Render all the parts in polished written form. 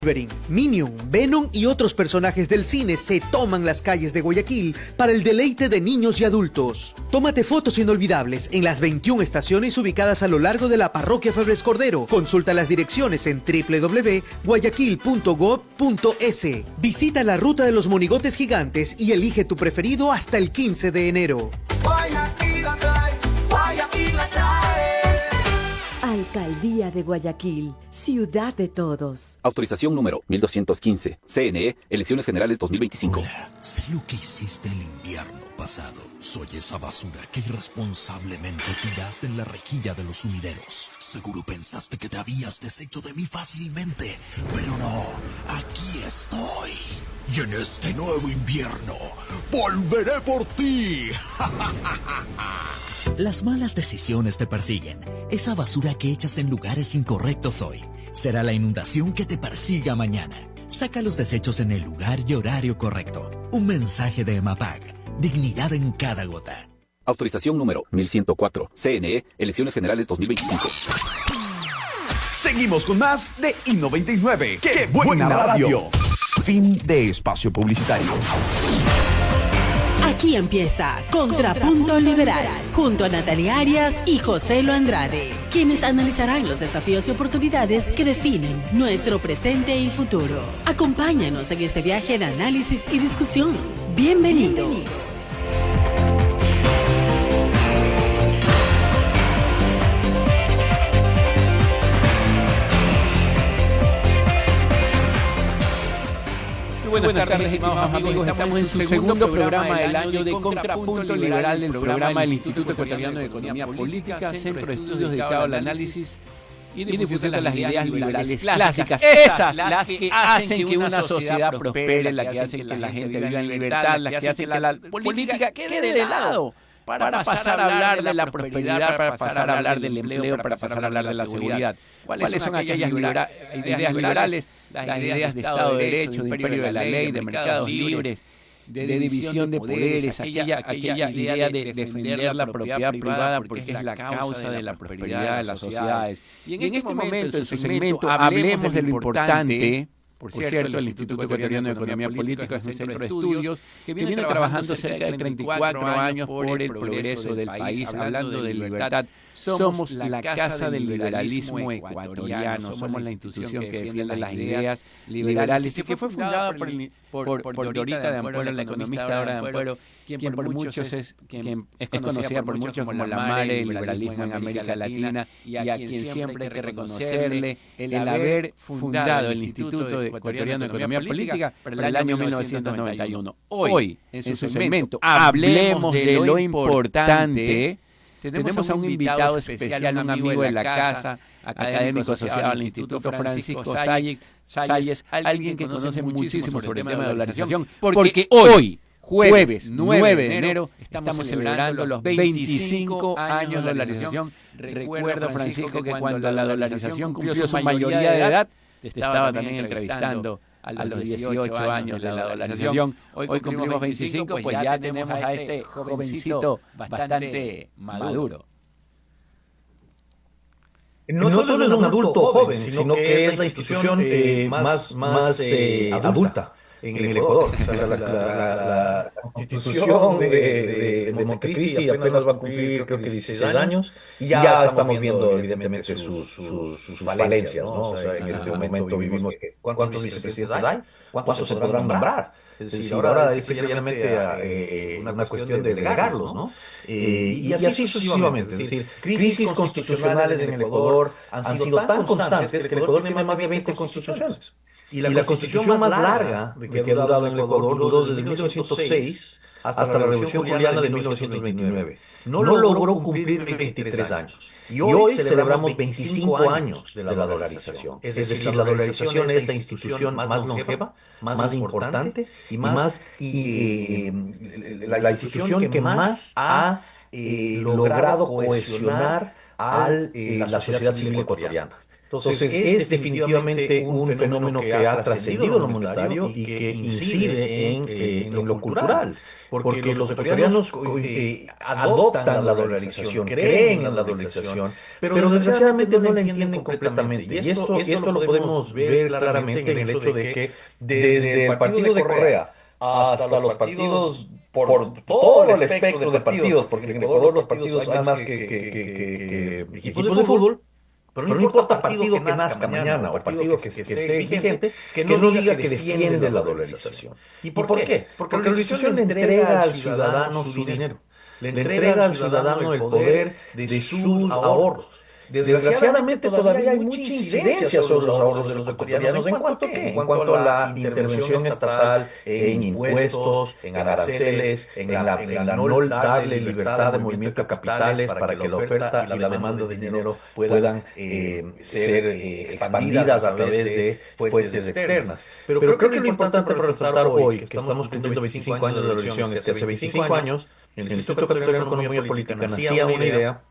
Wolverine, Minion, Venom y otros personajes del cine se toman las calles de Guayaquil para el deleite de niños y adultos. Tómate fotos inolvidables en las 21 estaciones ubicadas a lo largo de la parroquia Febres Cordero. Consulta las direcciones en www.guayaquil.gov.es. Visita la ruta de los monigotes gigantes y elige tu preferido hasta el 15 de enero. Alcaldía de Guayaquil, ciudad de todos. Autorización número 1215. CNE, Elecciones Generales 2025. Hola, sé lo que hiciste el invierno pasado. Soy esa basura que irresponsablemente tiraste en la rejilla de los sumideros. Seguro pensaste que te habías deshecho de mí fácilmente, pero no, aquí estoy. Y en este nuevo invierno, volveré por ti. Las malas decisiones te persiguen. Esa basura que echas en lugares incorrectos hoy será la inundación que te persiga mañana. Saca los desechos en el lugar y horario correcto. Un mensaje de EMAPAG. Dignidad en cada gota. Autorización número 1104. CNE, Elecciones Generales 2025. Seguimos con más de I99. ¡Qué buena radio! Fin de espacio publicitario. Aquí empieza Contrapunto Liberal, junto a Natalia Arias y José Lo Andrade, quienes analizarán los desafíos y oportunidades que definen nuestro presente y futuro. Acompáñanos en este viaje de análisis y discusión. Bienvenidos. Buenas tardes, estimados amigos. Estamos en su segundo programa del año de Contrapunto Liberal, el programa del Instituto Ecuatoriano de Economía Política, Centro de Estudios dedicado al análisis y difusión de las ideas liberales clásicas. Esas, las que hacen que una sociedad prospere, las que hacen que la gente viva en libertad, las que hacen que la política quede de lado. Para pasar a hablar de la prosperidad, para pasar a hablar del empleo, para pasar a hablar de la seguridad. ¿Cuáles son aquellas ideas liberales? Las ideas de Estado de Derecho, de imperio de la ley, de mercados libres, de división de poderes, aquella idea de defender la propiedad privada porque es la causa de la prosperidad de las sociedades. Y en este momento, en su segmento, hablemos de lo importante. Por cierto, el Instituto Ecuatoriano de Economía Política es un centro de estudios que viene trabajando cerca de 34 años por el progreso del país, hablando de libertad. Somos la casa del liberalismo ecuatoriano, somos la institución que defiende las ideas liberales y que fue fundada por Dorita de Ampuero, la economista Dora de Ampuero, quien es conocida por muchos como la madre del liberalismo en América Latina y a quien siempre hay que reconocerle el haber fundado el Instituto Ecuatoriano de Economía Política para el año 1991. Hoy, en su segmento, hablemos de lo importante. Tenemos a un invitado especial, un amigo de la casa, académico asociado al Instituto Francisco Salles, alguien que conoce muchísimo sobre el tema de dolarización, porque hoy, jueves 9 de enero, estamos celebrando los 25 años de dolarización. Recuerdo, Francisco, que cuando la dolarización cumplió su mayoría de edad, te estaba también entrevistando a los 18 años de la dolarización. Hoy cumplimos 25, pues ya tenemos a este jovencito bastante maduro. No solo es un adulto joven, sino que es la institución más adulta en el Ecuador. O sea, la constitución de Montecristi apenas va a cumplir, creo que 16 años, y ya estamos viendo evidentemente sus falencias, ¿no? O sea, en este momento vivimos que ¿cuántos vicepresidentes hay? ¿Cuántos se podrán nombrar? Es decir, ahora es simplemente una cuestión de delegarlos, ¿no? Y así sucesivamente. Es decir, crisis constitucionales en el Ecuador han sido tan constantes que el Ecuador tiene más de 20 constituciones. Y la constitución más larga que ha durado en el Ecuador duró desde 1906 hasta la Revolución Juliana de 1929. No logró cumplir 23 años. Y hoy celebramos 25 años de la dolarización. Es decir, la dolarización es la institución más longeva, más importante y la institución que más ha logrado cohesionar a la sociedad civil ecuatoriana. Entonces, es definitivamente un fenómeno que ha trascendido lo monetario y que incide en lo cultural. Porque los ecuatorianos adoptan la dolarización, creen en la dolarización, pero desgraciadamente no la entienden completamente. Y esto lo podemos ver claramente en el hecho de que desde el partido de Correa hasta los partidos, por todo el espectro de partidos, porque en Ecuador los partidos hay más que equipos de fútbol. Pero no importa partido que nazca mañana o partido que esté vigente, que no diga que defiende la dolarización. ¿Y por qué? Porque la dolarización le entrega al ciudadano su dinero, le entrega al ciudadano el poder de sus ahorros. Desgraciadamente todavía hay mucha incidencia sobre los ahorros de los ecuatorianos. ¿En cuanto a qué? En cuanto a la intervención estatal en impuestos, en aranceles, en la no darle libertad de movimiento de capitales para que la oferta y la demanda de dinero puedan ser expandidas a través de fuentes externas. Pero creo que lo importante para resaltar hoy, que estamos cumpliendo 25 años de la revolución, es que hace 25 años el Instituto Ecuatoriano de Economía Política nacía una idea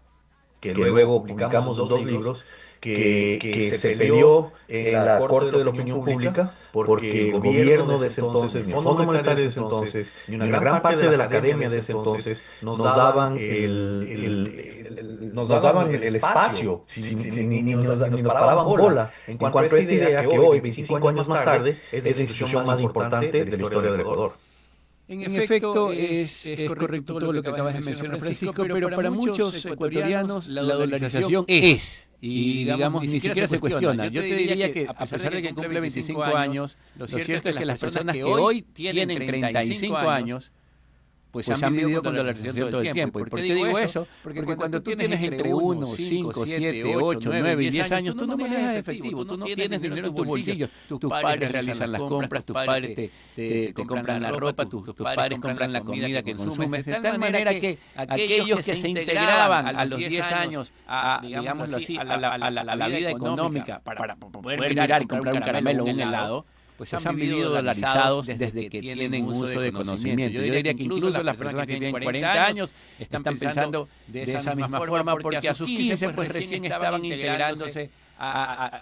que luego publicamos los 2 libros, que se peleó en la Corte de la Opinión Pública, porque el gobierno de ese entonces, ni el Fondo Monetario de ese entonces, ni una gran parte de la academia de ese entonces, nos daban el espacio, ni nos paraban bola en cuanto a esta idea que hoy, 25 años más tarde, es la institución más importante de la historia del Ecuador. En efecto, es correcto todo lo que acabas de mencionar, Francisco, pero para muchos ecuatorianos la dolarización es, y digamos, ni siquiera se cuestiona. Yo te diría que, a pesar de que cumple 25 años, lo cierto es que las personas que hoy tienen 35 años, pues han vivido con dolarización todo el tiempo. ¿Y por qué digo eso? Porque cuando tú tienes entre 1, 5, 7, 8, 9 y 10 años, tú no manejas efectivo, tú no tienes dinero en tu bolsillo. Tus padres realizan las compras, tus padres te compran la ropa, tus padres compran la comida que consumes, de tal manera que aquellos que se integraban a los 10 años, digámoslo así, a la vida económica para poder mirar y comprar un caramelo o un helado, pues han vivido dolarizados desde que tienen uso de conocimiento. Yo diría que incluso las personas que tienen 40 años están pensando de esa misma forma, porque a sus 15 pues recién estaban integrándose,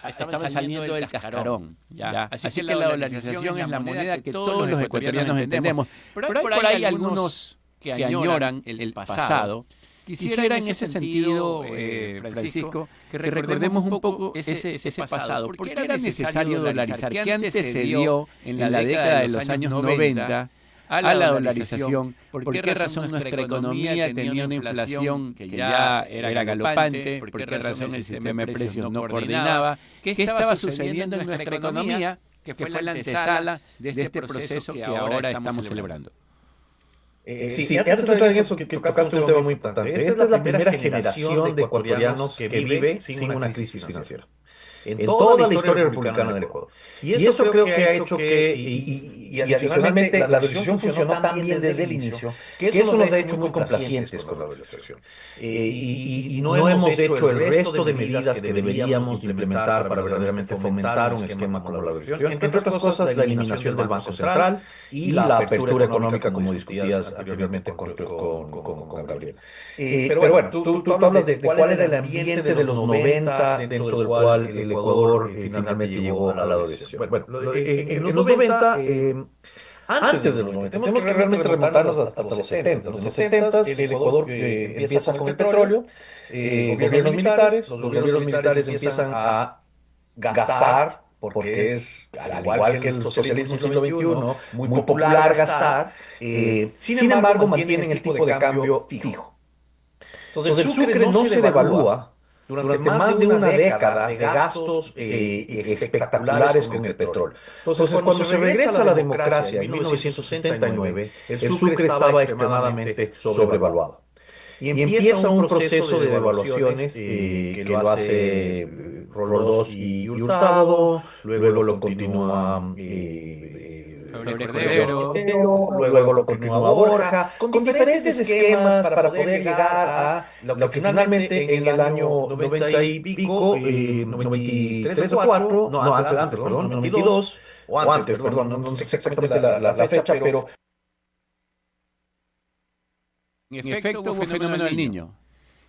estaban saliendo del cascarón. ¿Ya? Así que la dolarización es la moneda que todos los ecuatorianos entendemos. Pero hay por ahí algunos que añoran el pasado. Quisiera en ese sentido, Francisco, que recordemos un poco ese pasado. ¿Por qué era necesario dolarizar? ¿Qué antecedió en la década de los años 90 a la dolarización? ¿Por qué razón nuestra economía tenía una inflación que ya era galopante? ¿Por qué razón el sistema de precios no coordinaba? ¿Qué estaba sucediendo en nuestra economía que fue la antesala de este proceso que ahora estamos celebrando? Sí, antes de entrar en eso, que tocaste un tema muy importante. Esta es la primera generación de ecuatorianos que vive sin una crisis financiera en toda la historia republicana del Ecuador. Y eso creo que ha hecho que, y adicionalmente, la dolarización funcionó tan bien desde el inicio, que eso nos ha hecho muy complacientes con la dolarización. Y no hemos hecho el resto de medidas que deberíamos implementar para verdaderamente fomentar un esquema con la dolarización. Entre otras cosas, la eliminación del Banco Central y la apertura económica, como discutías anteriormente con Gabriel. Pero bueno, tú hablas de cuál era el ambiente de los 90, dentro del cual el Ecuador finalmente llegó a la dolarización. Bueno, en los 90, antes de los 90, tenemos que realmente remontarnos hasta los 70. En los 70 el Ecuador empieza con el petróleo, los gobiernos militares empiezan a gastar, porque es, al igual que el socialismo del siglo XXI, muy popular gastar. Sin embargo, mantienen el tipo de cambio fijo. Entonces, el sucre no se devalúa durante más de una década de gastos espectaculares con el petróleo. Entonces, cuando se regresa a la democracia en 1979, el sucre estaba extremadamente sobrevaluado. Y empieza un proceso de devaluaciones que lo hace Roldós y Hurtado, luego lo continúa luego lo continúa Borja, con diferentes esquemas para poder llegar a lo que finalmente en el año 90 y pico, 93 o 4, no, antes, perdón, 92, o antes, perdón, no sé exactamente la fecha, pero... En efecto, hubo fenómeno del niño.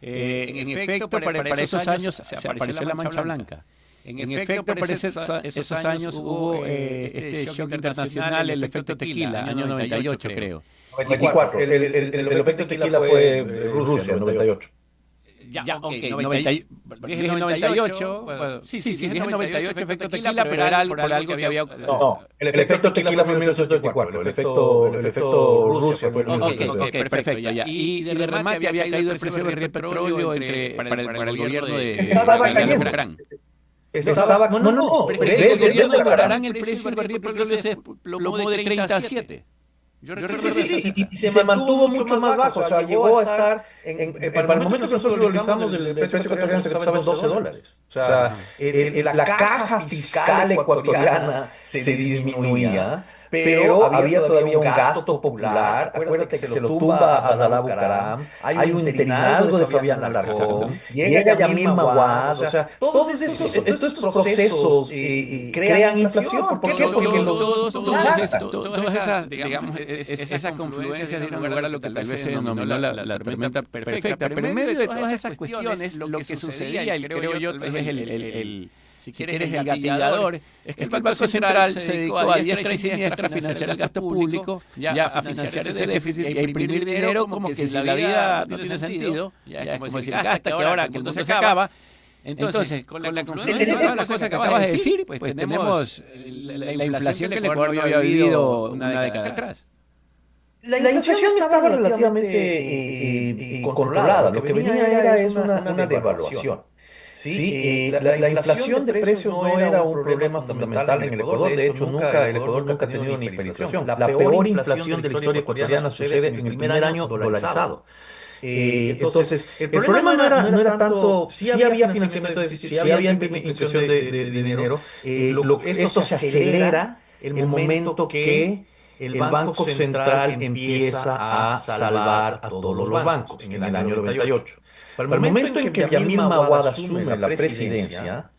En efecto, para esos años se apareció la mancha blanca. En efecto, por esos años hubo este shock internacional, el efecto tequila, año 98 creo. 94. El efecto tequila fue Rusia, 98. Ok, 98, bueno, sí, dije 98, efecto tequila, pero era por algo que había... No, el efecto tequila fue en 1994, el efecto Rusia fue en 1998. Ok, perfecto, ya. Y de remate había caído el precio del petróleo para el gobierno de Barragán. No. El gobierno de Barragán, el precio del barril de petróleo se desplomó de 30 a 7. Sí, y se mantuvo mucho más bajo, o sea, llegó a estar, para el momento que nosotros realizamos, el precio ecuatoriano se cotizaba en $12. O sea, la caja fiscal ecuatoriana se disminuía, pero había todavía un gasto popular. Acuérdate que se lo tumba a Abdalá Bucaram, hay un interinazgo de Fabián Alarcón, llega Yamil Maguad, o sea, todos estos procesos crean inflación. ¿Por qué? Porque todas esas, digamos, esas confluencias dieron lugar a lo que tal vez se denominó la tormenta perfecta. Pero en medio de todas esas cuestiones, lo que sucedía, y creo yo, tal vez si quieres el gatillador, es que el Banco Central se dedicó a diestra y siniestra a financiar el gasto público, ya a financiar ese déficit y a imprimir dinero como que si la vida no tiene sentido, ya es como decir, gasta que ahora que el mundo se acaba. Entonces, con la confluencia de todas las cosas que acabas de decir, pues tenemos la inflación que el Ecuador no había vivido una década atrás. La inflación estaba relativamente controlada, lo que venía era una devaluación. Sí, la inflación de precios no era un problema fundamental en el Ecuador. De hecho, el Ecuador nunca ha tenido ni hiperinflación. La peor inflación de la historia ecuatoriana sucede en el primer año dolarizado. Entonces, el problema no era tanto, sí había financiamiento de déficit, sí había impresión de dinero. Esto se acelera el momento que el Banco Central empieza a salvar a todos los bancos en el año 98. Para el momento en que Yamil Maguad asume la presidencia,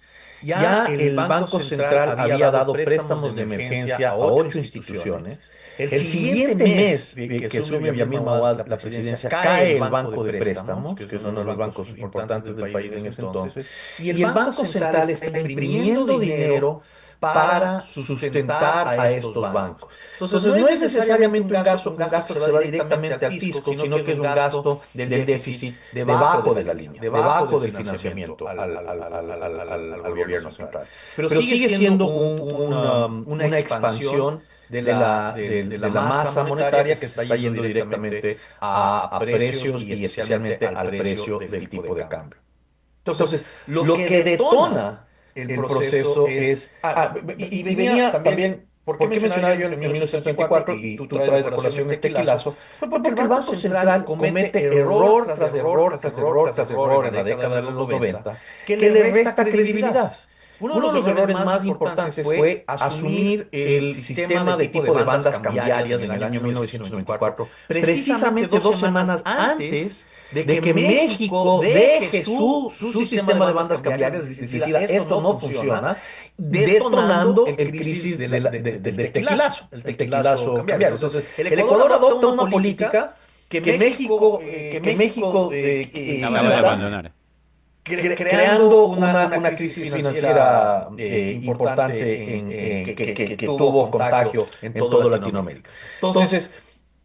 ya el Banco Central había dado préstamos de emergencia a 8 instituciones. El siguiente mes de que asume Yamil Maguad la presidencia, cae el Banco de Préstamos, que es uno de los bancos importantes del país en ese entonces, y el Banco Central está imprimiendo dinero para sustentar a estos bancos. Entonces, no es necesariamente un gasto que se va directamente al fisco, sino que es un gasto del déficit debajo de la línea, debajo del financiamiento al gobierno central. Pero sigue siendo una expansión de la masa monetaria que se está yendo directamente a precios y especialmente al precio del tipo de cambio. Entonces, lo que detona el proceso es... y venía también... ¿Por qué mencionaba yo en 1934 y tú traes a colación el tequilazo? Porque el Banco Central comete error tras error tras error tras error en la década de los 90 que le resta credibilidad. Uno de los errores más importantes fue asumir el sistema de tipo de bandas cambiarias en el año 1994, precisamente 2 semanas antes de que México deje su sistema de bandas cambiarias y decida esto no funciona, detonando el crisis del tequilazo, el tequilazo cambiario. Entonces, el Ecuador adopta una política que México acaba de abandonar, creando una crisis financiera importante que tuvo contagio en toda Latinoamérica. Entonces,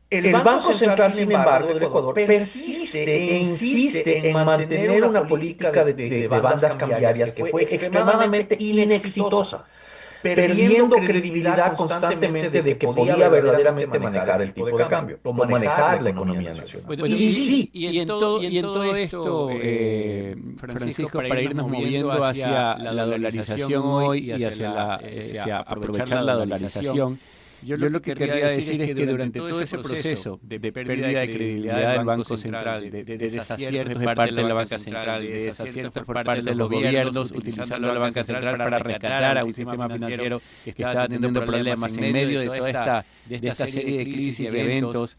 el Banco Central, sin embargo, del Ecuador persiste e insiste en mantener una política de bandas cambiarias que fue extremadamente inexitosa, perdiendo credibilidad constantemente de que podía verdaderamente manejar el tipo de cambio o manejar la economía nacional. Y en todo esto, Francisco, para irnos moviendo hacia la dolarización hoy y hacia aprovechar la dolarización, yo lo que quería decir es que durante todo ese proceso de pérdida de credibilidad del Banco Central, de desaciertos de parte de la banca central, de desaciertos por parte de los gobiernos, utilizando la banca central para rescatar a un sistema financiero que estaba teniendo problemas en medio de toda esta serie de crisis y de eventos,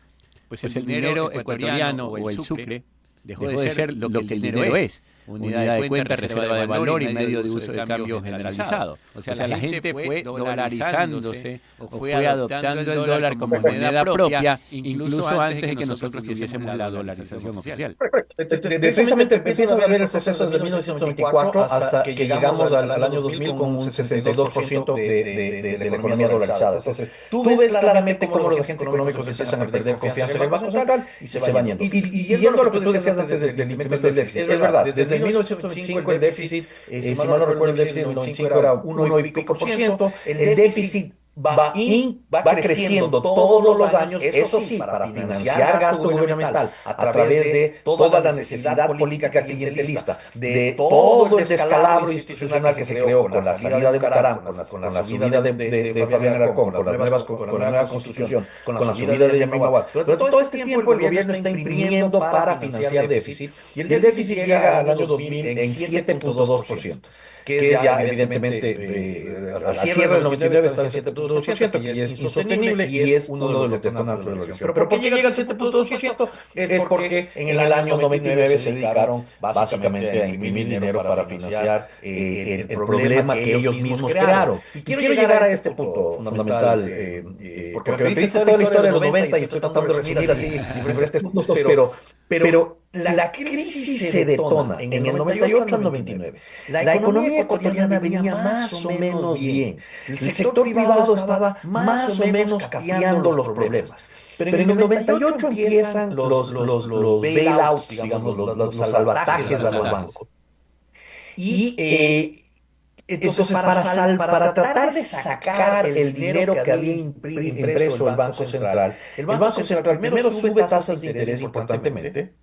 pues el dinero ecuatoriano o el sucre dejó de ser lo que el dinero es. unidad de cuenta, reserva de valor y medio de uso de cambio generalizado. O sea, la gente fue dolarizándose o fue adoptando el dólar como moneda propia, incluso antes de que nosotros tuviésemos la dolarización oficial. Precisamente empieza a haber el proceso desde 1924 hasta que llegamos al año 2000 con un 62% de la economía dolarizada. Entonces, tú ves claramente cómo los agentes económicos empiezan a perder confianza en el Banco Central y se van yendo. Y yendo a lo que tú decías antes del incremento del déficit, es verdad, desde 1995 el déficit, si mal no recuerdo, el déficit en el 95 era 1,y pico%, el déficit va creciendo todos los años, eso sí, para financiar gasto gubernamental a través de toda la necesidad política clientelista, de todo el descalabro institucional que se creó con la salida de Bucaram, con la subida de Fabián Alarcón, con la nueva constitución, con la subida de Yamil Maguad. Durante todo este tiempo el gobierno está imprimiendo para financiar déficit, y el déficit llega al año 2000 en 7,2%. Que es ya evidentemente, al cierre del 99 está en 7,2%, y es insostenible y es uno de los detonantes de la elección. ¿Pero por qué llega al 7,2%? Es porque en el año 99 se dedicaron básicamente a imprimir dinero para financiar el problema que ellos mismos crearon. Y quiero llegar a este punto fundamental, porque me dice toda la historia de los 90 y estoy tratando de resumir así diferentes puntos, pero la crisis se detona en el 98 al 99. La economía ecuatoriana venía más o menos bien. El sector privado estaba más o menos capeando los problemas. Pero en el 98 empiezan los bailouts, digamos, los salvatajes a los bancos. Y entonces, para tratar de sacar el dinero que había impreso el Banco Central primero sube tasas de interés importantemente.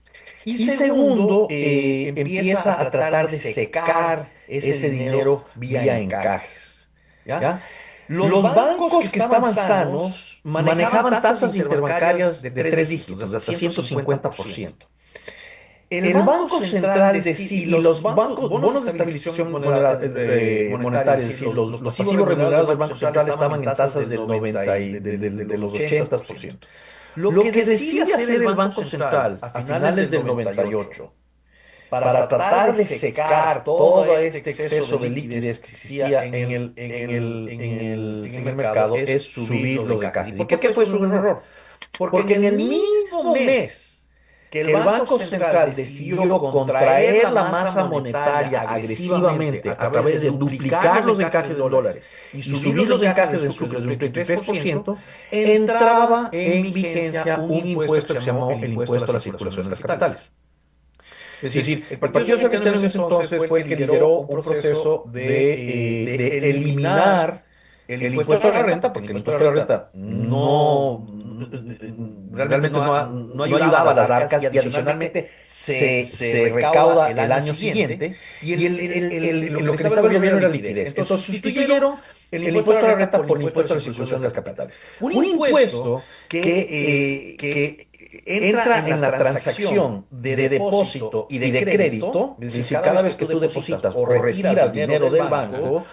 Y segundo, empieza a tratar de secar ese dinero vía encajes. ¿Ya? Los bancos que estaban sanos manejaban tasas interbancarias de 3 dígitos, de hasta 150%. El Banco Central y los bonos de estabilización monetaria, es decir, los pasivos remunerados del Banco Central estaban en tasas del 90 de los 80%. Lo que decide hacer el Banco Central a finales del 98 para tratar de secar todo este exceso de liquidez que existía en el mercado es subir los encajes. ¿Y por qué fue su error? Porque en el mismo mes que el Banco Central decidió contraer la masa monetaria agresivamente a través de duplicar los encajes de dólares y subir los encajes en sucres de un 33%, entraba en vigencia un impuesto que se llamó el impuesto a la circulación de las capitales. Es decir, el Partido Socialista en ese entonces fue el que lideró un proceso de eliminar el impuesto a la renta, porque el impuesto a la renta realmente no ayudaba a las arcas, y adicionalmente se recauda el año siguiente, y lo que necesitaba el gobierno era liquidez. Entonces sustituyeron el impuesto a la renta por el impuesto a la circulación de las capitales. Un impuesto que entra en la transacción de depósito y de crédito, es decir, cada vez que tú depositas o retiras dinero del banco,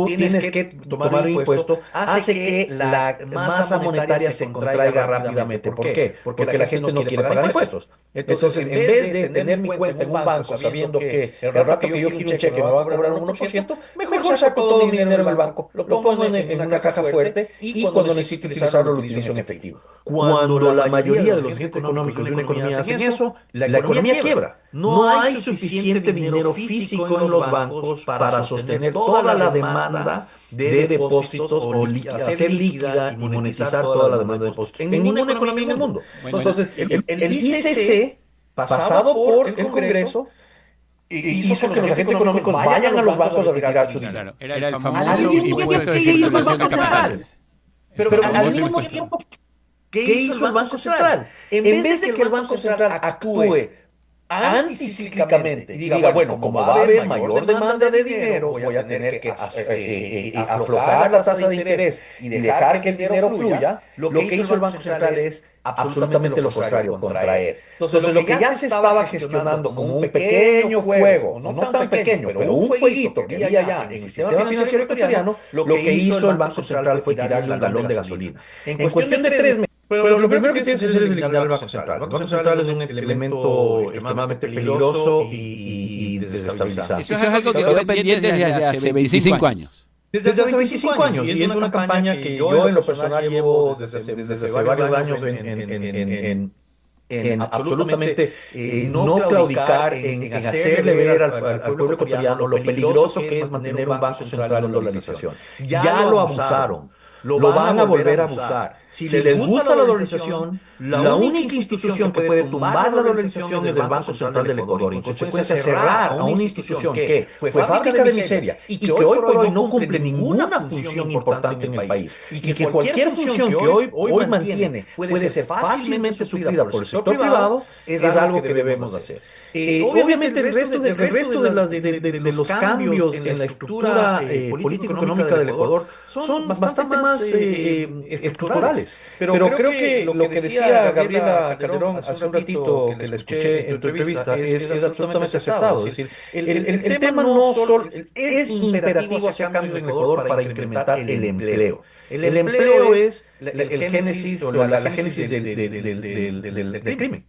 tienes que tomar un impuesto, hace que la masa monetaria se contraiga rápidamente. ¿Por qué? Porque la gente no quiere pagar impuestos. Entonces, en vez de tener mi cuenta en un banco sabiendo que el rato que yo giro un cheque me va a cobrar un 1%, mejor saco todo mi dinero en el banco, lo pongo en una caja fuerte y cuando necesito utilizarlo lo utilizo en efectivo. Cuando la mayoría de los agentes económicos de una economía hacen eso, la economía quiebra. No hay suficiente dinero físico en los bancos para sostener toda la demanda de depósitos o hacer líquida y monetizar toda la demanda de depósitos en ninguna economía en el mundo. Entonces, el ICC, pasado por el Congreso, hizo que los agentes económicos vayan a los bancos a retirar su dinero. Era el famoso impuesto de circulación de capitales. Pero al mismo tiempo, ¿qué hizo el Banco Central? En vez de que el Banco Central actúe anticíclicamente y diga, bueno, como va a haber mayor demanda de dinero, voy a tener que aflojar la tasa de interés y dejar que el dinero fluya, lo que hizo el Banco Central es absolutamente lo contrario, contraer. Entonces, lo que ya se estaba gestionando como un pequeño fuego, no tan pequeño, pero un fueguito que había ya en el sistema financiero ecuatoriano, lo que hizo el Banco Central fue tirarle un galón de gasolina. En cuestión de 3 meses. Pero lo primero que tienes que hacer es eliminar el Banco Central. El Banco Central es un elemento extremadamente peligroso y desde desestabilizando. Eso es algo que quedó pendiente desde hace 25 años. Desde hace 25 años, y es una campaña que yo en lo personal llevo desde hace varios años en absolutamente no claudicar, en hacerle ver al pueblo ecuatoriano lo peligroso que es mantener un banco central en dolarización. Ya lo abusaron. Lo van a volver a abusar. Si les gusta la dolarización, la única institución que puede tumbar la dolarización es el Banco Central del Ecuador. En consecuencia, cerrar a una institución que fue fábrica de miseria y que hoy por hoy no cumple ninguna función importante en el país, y que cualquier función que hoy mantiene puede ser fácilmente suplida por el sector privado, es algo que debemos hacer. Obviamente el resto de los cambios en la estructura político-económica del Ecuador son bastante más estructurales. Pero creo que lo que decía Gabriela Calderón hace un ratito que la escuché en tu entrevista es absolutamente acertado. Es decir, el tema no solo es imperativo hacer cambio en Ecuador para incrementar el empleo. El empleo es el génesis o la génesis del crimen.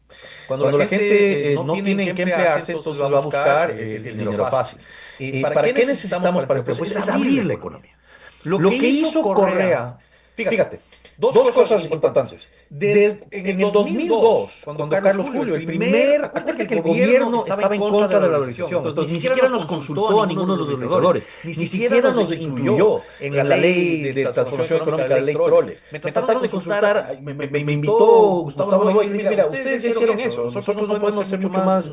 Cuando la gente no tiene en qué emplearse, entonces va a buscar el dinero fácil. ¿Y para qué necesitamos para el empleo? Pues es abrir la economía. Lo que hizo Correa, fíjate, dos cosas importantes. En el 2002, cuando Carlos Julio, acuérdate que el gobierno estaba en contra de la dolarización, entonces ni siquiera nos consultó a ninguno de los legisladores, ni siquiera nos incluyó en la ley de transformación económica, la ley Trole. Me trataron de consultar, me invitó Gustavo Novoa y mira, ustedes ya hicieron eso, nosotros no podemos hacer mucho más,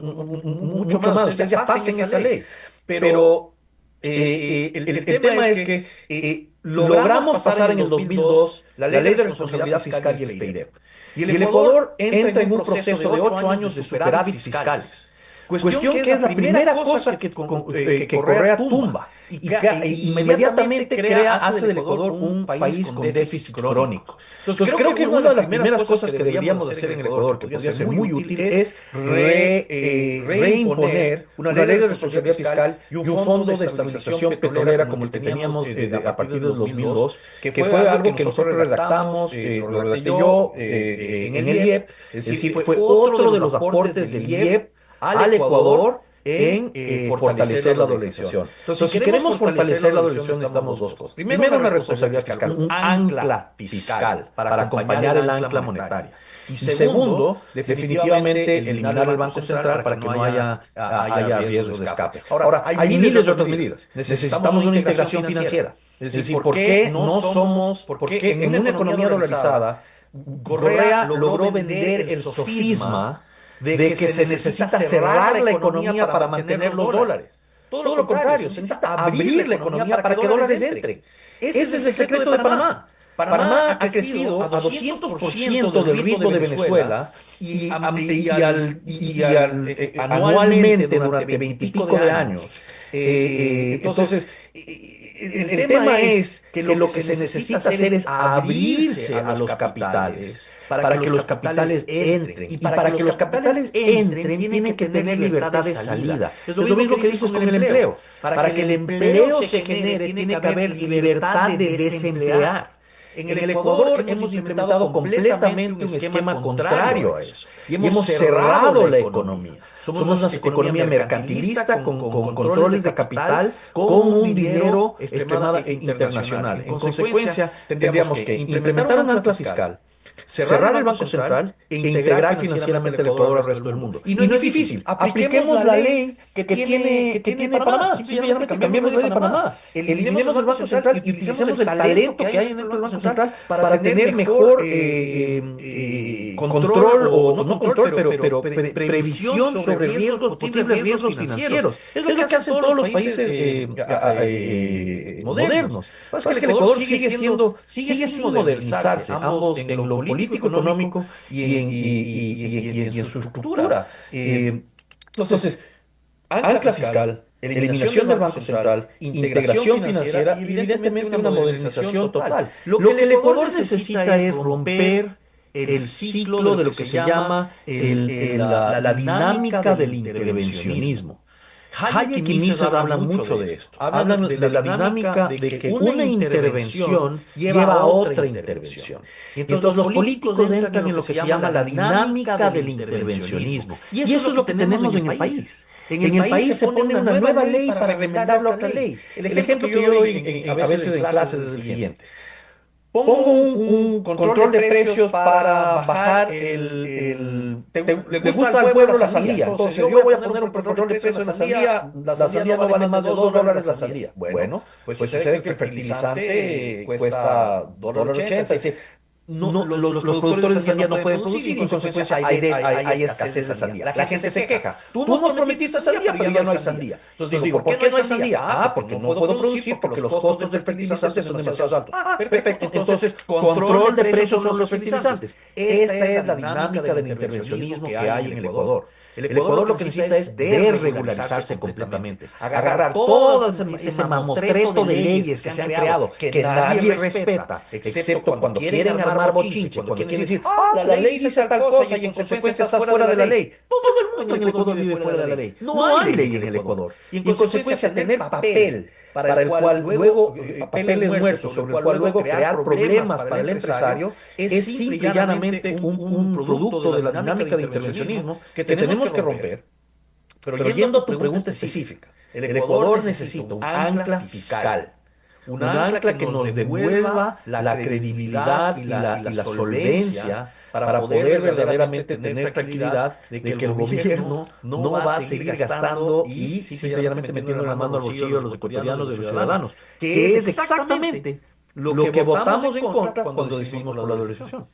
ustedes ya pasen esa ley. Pero el tema es que logramos pasar en el 2002 la ley de responsabilidad fiscal y el FEIREP. Y el Ecuador entra en un proceso de 8 años de superávit fiscales. Cuestión que es la primera cosa que Correa tumba y inmediatamente hace del Ecuador un país con déficit crónico. Entonces creo que una de las primeras cosas que deberíamos hacer en el Ecuador, que podría ser muy útil, es reimponer una ley de responsabilidad fiscal y un fondo de estabilización petrolera como el que teníamos a partir del 2002, que fue algo que nosotros redactamos, lo redacté yo en el IEP, es decir, fue otro de los aportes del IEP al Ecuador en fortalecer la dolarización. Entonces, si queremos fortalecer la dolarización, necesitamos dos cosas. Primero, una responsabilidad fiscal, un ancla fiscal para acompañar el ancla monetaria. Y segundo, definitivamente eliminar el Banco Central para que no haya riesgos de escape. Ahora, hay miles de otras medidas. Necesitamos una integración financiera. Es decir, ¿por qué en una economía dolarizada Correa logró vender el sofisma de que se necesita cerrar la economía para mantener los dólares? Todo lo contrario, se necesita abrir la economía para que dólares entren. Ese es el secreto de Panamá. Panamá ha crecido a 200% del ritmo de Venezuela y anualmente durante 20 y pico de años. Entonces, el tema es que lo que se necesita hacer es abrirse a los capitales para que los capitales entren. Y para que los capitales entren, tienen que tener libertad de salida. Es lo mismo que dices con el empleo. Para que el empleo se genere, tiene que haber libertad de desemplear. En el Ecuador hemos implementado completamente un esquema contrario a eso. Y hemos cerrado la economía. Somos una economía mercantilista con controles de capital, con un dinero extremadamente internacional. En consecuencia, tendríamos que implementar un ancla fiscal, cerrar el Banco Central e integrar financieramente el Ecuador al resto del mundo. Y no es difícil. Apliquemos la ley que tiene Panamá. Simplemente cambiemos la ley de Panamá. Eliminemos el Banco Central y utilicemos el talento que hay dentro del Banco Central para tener mejor control, o no control, pero previsión sobre posibles riesgos financieros. Es lo que hacen todos los países modernos. Es que el Ecuador sigue sin modernizarse, ambos en lo político, económico y en su estructura. Entonces, ancla fiscal, eliminación del Banco Central, integración financiera y evidentemente una modernización total. Lo que el Ecuador necesita es romper el ciclo de lo que se llama la dinámica del intervencionismo. Hayek y Mises hablan mucho de esto. Hablan de la dinámica de que una intervención lleva a otra intervención. Y entonces los políticos entran en lo que se llama la dinámica del intervencionismo. Y eso es lo que tenemos en el país. En el país se pone una nueva ley para remendar la otra ley. El ejemplo que yo doy a veces en clases es el siguiente. Pongo un control de precios para bajar le gusta al pueblo la sandía. Entonces yo voy a poner un control de precios en la sandía no vale más de $2 la sandía. Bueno, pues sucede que el fertilizante cuesta $1.80. Los productores de sandía no pueden producir y en consecuencia hay escasez de sandía. La gente se queja. Tú no prometiste sandía, pero ya no hay sandía. Entonces digo, ¿por qué no hay sandía? Porque no puedo producir porque los costos del fertilizante son demasiado altos. Perfecto. Entonces, control de precios sobre los fertilizantes. Esta es la dinámica del intervencionismo que hay en el Ecuador. El Ecuador lo que necesita es desregularizarse completamente, agarrar todo ese mamotreto de leyes que se han creado, que nadie respeta, excepto cuando quieren armar bochinche, cuando quieren decir, la ley dice tal cosa y en consecuencia estás fuera de la ley. Todo el mundo en el Ecuador vive fuera de la ley. No hay ley en el Ecuador. Y en consecuencia tener papel para el cual luego, papeles muertos, sobre el cual luego crear problemas para el empresario, es simple y llanamente un producto de la dinámica de intervencionismo que tenemos que romper. Pero yendo a tu pregunta específica, el Ecuador necesita un ancla fiscal. Un ancla que nos devuelva la credibilidad y la solvencia para poder verdaderamente tener tranquilidad de que el gobierno no va a seguir gastando y simplemente metiendo la mano al bolsillo de los ecuatorianos, de los ciudadanos, que es exactamente lo que votamos en contra cuando decidimos la dolarización.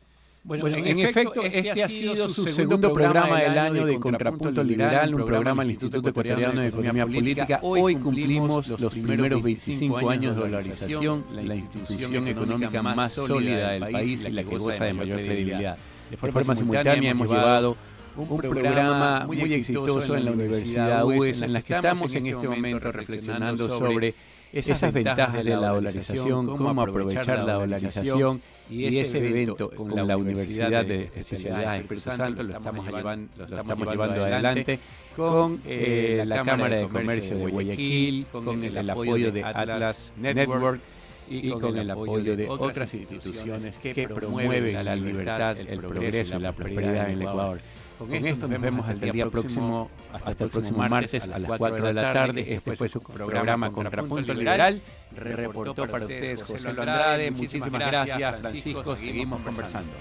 Bueno, en efecto, este ha sido su segundo programa del año de Contrapunto Liberal, un programa del Instituto Ecuatoriano de Economía Política. Hoy cumplimos los primeros 25 años de dolarización, la institución económica más sólida del país y la que goza de mayor credibilidad. De forma simultánea hemos llevado un programa muy exitoso en la Universidad UES, en la que estamos en este momento reflexionando sobre esas ventajas de la dolarización, cómo aprovechar la dolarización y ese evento con la Universidad de Especialidades Espíritu Santo lo estamos llevando adelante con la Cámara de Comercio de Guayaquil, con el apoyo de Atlas Network y con el apoyo de otras instituciones que promueven la libertad, el progreso y la prosperidad en el Ecuador. Con esto nos vemos hasta el día próximo, hasta el próximo martes a las 4 de la tarde. Este fue su programa Contrapunto Liberal. Reportó para ustedes José Andrade. Muchísimas gracias, Francisco. Seguimos conversando.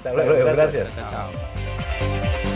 Gracias. Chao.